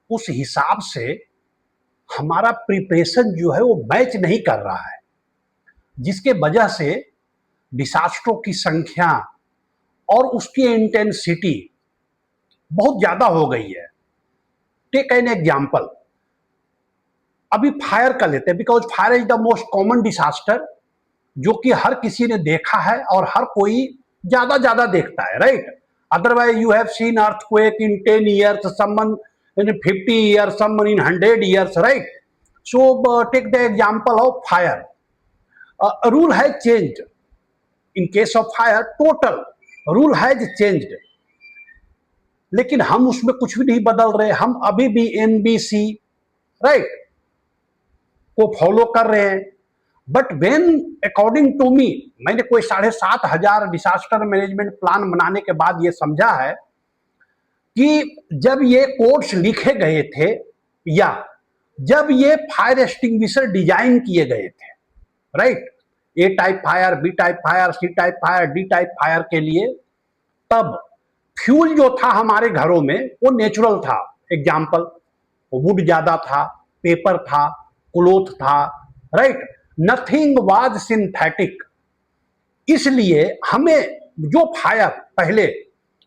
उस हिसाब से हमारा प्रिपरेशन जो है वो मैच नहीं कर रहा है, जिसके वजह से डिसास्टरों की संख्या और उसकी इंटेंसिटी बहुत ज्यादा हो गई है। टेक एन एग्जाम्पल, अभी फायर का लेते हैं, because fire is the most common disaster जो कि हर किसी ने देखा है और हर कोई ज्यादा ज्यादा देखता है, right? Otherwise you have seen earthquake in 10 years, someone in 50 years, someone in 100 years, right? So take the example of fire. A rule has changed. In case of fire, total rule has changed. लेकिन हम उसमें कुछ भी नहीं बदल रहे, हम अभी भी एनबीसी, राइट, को फॉलो कर रहे हैं। But when according to me, मैंने कोई 7,500 डिसास्टर मैनेजमेंट प्लान बनाने के बाद ये समझा है कि जब ये कोड्स लिखे गए थे या जब ये फायर एक्सटिंग्विशर डिजाइन किए गए थे, right, A type fire, B type fire, C type fire, D type fire के लिए, तब फ्यूल जो था हमारे घरों में वो नेचुरल था। एग्जाम्पल, वुड ज्यादा था, पेपर था, क्लोथ था, राइट, नथिंग वाज सिंथेटिक। इसलिए हमें जो फायर पहले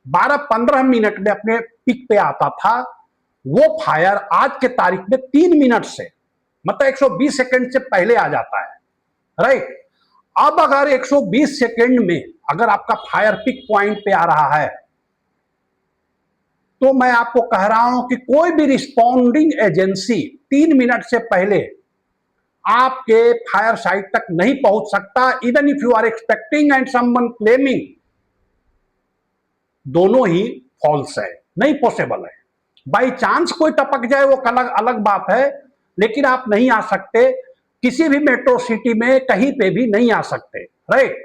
12-15 मिनट में अपने पिक पे आता था, वो फायर आज के तारीख में 3 मिनट से, मतलब 120 सेकंड से पहले आ जाता है, राइट। अब अगर 120 सेकंड में अगर आपका फायर पिक पॉइंट पे आ रहा है, तो मैं आपको कह रहा हूं कि कोई भी रिस्पॉन्डिंग एजेंसी 3 मिनट से पहले आपके फायर साइट तक नहीं पहुंच सकता, even if you are expecting and someone claiming, दोनों ही फॉल्स है, नहीं पॉसिबल है। बाई चांस कोई टपक जाए वो अलग अलग बात है, लेकिन आप नहीं आ सकते किसी भी मेट्रो सिटी में, कहीं पे भी नहीं आ सकते, राइट।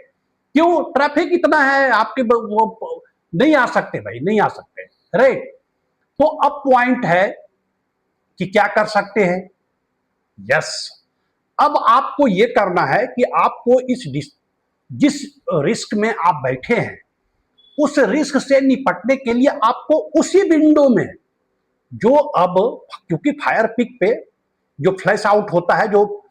क्यों? ट्रैफिक इतना है, आपके वो नहीं आ सकते भाई, नहीं आ सकते, राइट। तो अब पॉइंट है कि क्या कर सकते हैं। यस, अब आपको यह करना है कि आपको जिस रिस्क में आप बैठे हैं, उस रिस्क से निपटने के लिए आपको उसी विंडो में जो अब, क्योंकि फायर पिक पे जो फ्लैश आउट होता है, जो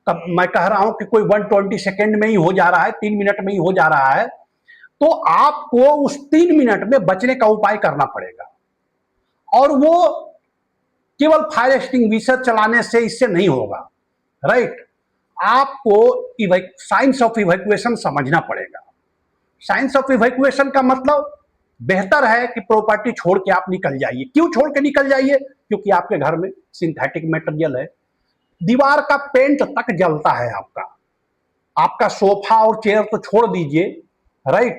मैं कह रहा हूं कि कोई 120 सेकेंड में ही हो जा रहा है, 3 मिनट में ही हो जा रहा है, तो आपको उस 3 मिनट में बचने का उपाय करना पड़ेगा। और वो केवल फायर एक्सटिंग्विशर चलाने से इससे नहीं होगा, राइट। आपको साइंस ऑफ इवैक्यूएशन समझना पड़ेगा। साइंस ऑफ इवैक्यूएशन का मतलब, बेहतर है कि प्रॉपर्टी छोड़ के आप निकल जाइए। क्यों छोड़ के निकल जाइए? क्योंकि आपके घर में सिंथेटिक मटेरियल है, दीवार का पेंट तक जलता है आपका सोफा और चेयर तो छोड़ दीजिए, राइट,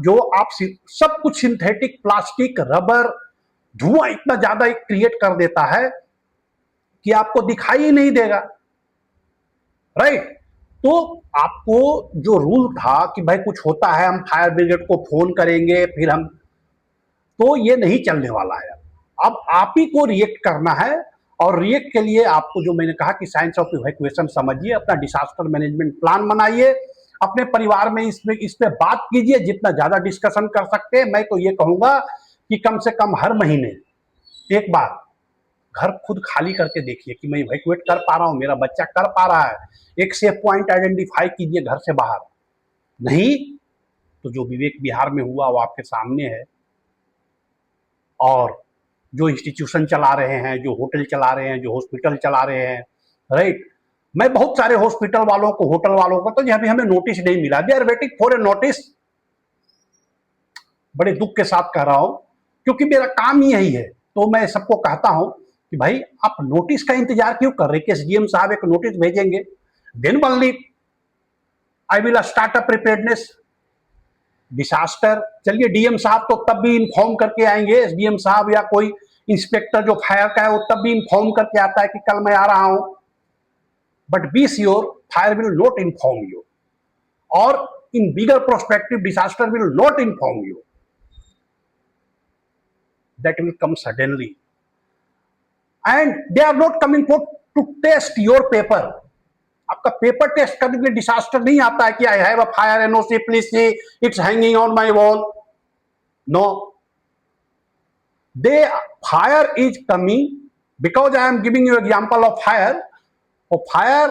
जो आप सब कुछ सिंथेटिक, प्लास्टिक, रबर, धुआं इतना ज्यादा क्रिएट कर देता है कि आपको दिखाई ही नहीं देगा, राइट। तो आपको जो रूल था कि भाई कुछ होता है हम फायर ब्रिगेड को फोन करेंगे, फिर हम, तो ये नहीं चलने वाला है। अब आप ही को रिएक्ट करना है, और रिएक्ट के लिए आपको जो मैंने कहा कि साइंस ऑफ इवैक्यूएशन समझिए, अपना डिसास्टर मैनेजमेंट प्लान बनाइए, अपने परिवार में इस पे बात कीजिए, जितना ज्यादा डिस्कशन कर सकते हैं। मैं तो ये कहूंगा कि कम से कम हर महीने एक बार घर खुद खाली करके देखिए कि मैं इवैक्यूएट कर पा रहा हूं, मेरा बच्चा कर पा रहा है। एक सेफ पॉइंट आइडेंटिफाई कीजिए घर से बाहर। नहीं तो जो विवेक विहार में हुआ वो आपके सामने है, और जो इंस्टीट्यूशन चला रहे हैं, जो होटल चला रहे हैं, जो हॉस्पिटल चला रहे हैं, राइट। मैं बहुत सारे हॉस्पिटल वालों को, होटल वालों को, तो अभी हमें नोटिस नहीं मिला, they are waiting for a notice. बड़े दुख के साथ कह रहा हूं, क्योंकि मेरा काम ही यही है। तो मैं सबको कहता हूं कि भाई आप नोटिस का इंतजार क्यों कर रहे हैं कि एसडीएम साहब एक नोटिस भेजेंगे, then only I will start a preparedness. Disaster, चलिए डीएम साहब तो तब भी इन्फॉर्म करके आएंगे, एसडीएम साहब या कोई इंस्पेक्टर जो फायर का है वो तब भी इन्फॉर्म करके आता है कि कल मैं आ रहा हूं, but be sure fire will not inform you, और in bigger prospective disaster will not inform you, that will come suddenly, and they are not coming for to test your paper. आपका पेपर टेस्ट करने के लिए disaster नहीं आता है कि I have a fire NOC, please see it's hanging on my wall. No, they fire is coming, because I am giving you example of fire. तो fire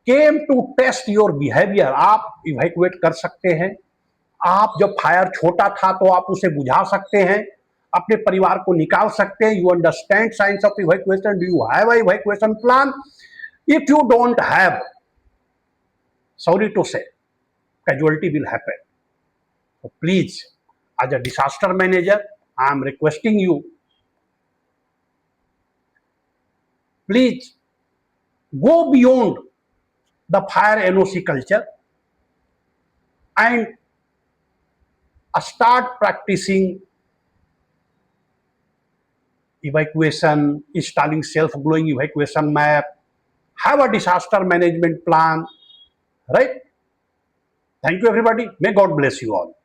came to test your behaviour. आप evacuate कर सकते हैं. आप जब fire छोटा था तो आप उसे बुझा सकते हैं, अपने परिवार को निकाल सकते हैं. You understand science of evacuation. Do you have a evacuation plan? If you don't have, sorry to say, casualty will happen. So please, as a disaster manager, I am requesting you, please go beyond the fire NOC culture and start practicing evacuation, installing self-glowing evacuation map, have a disaster management plan, right? Thank you everybody. May God bless you all.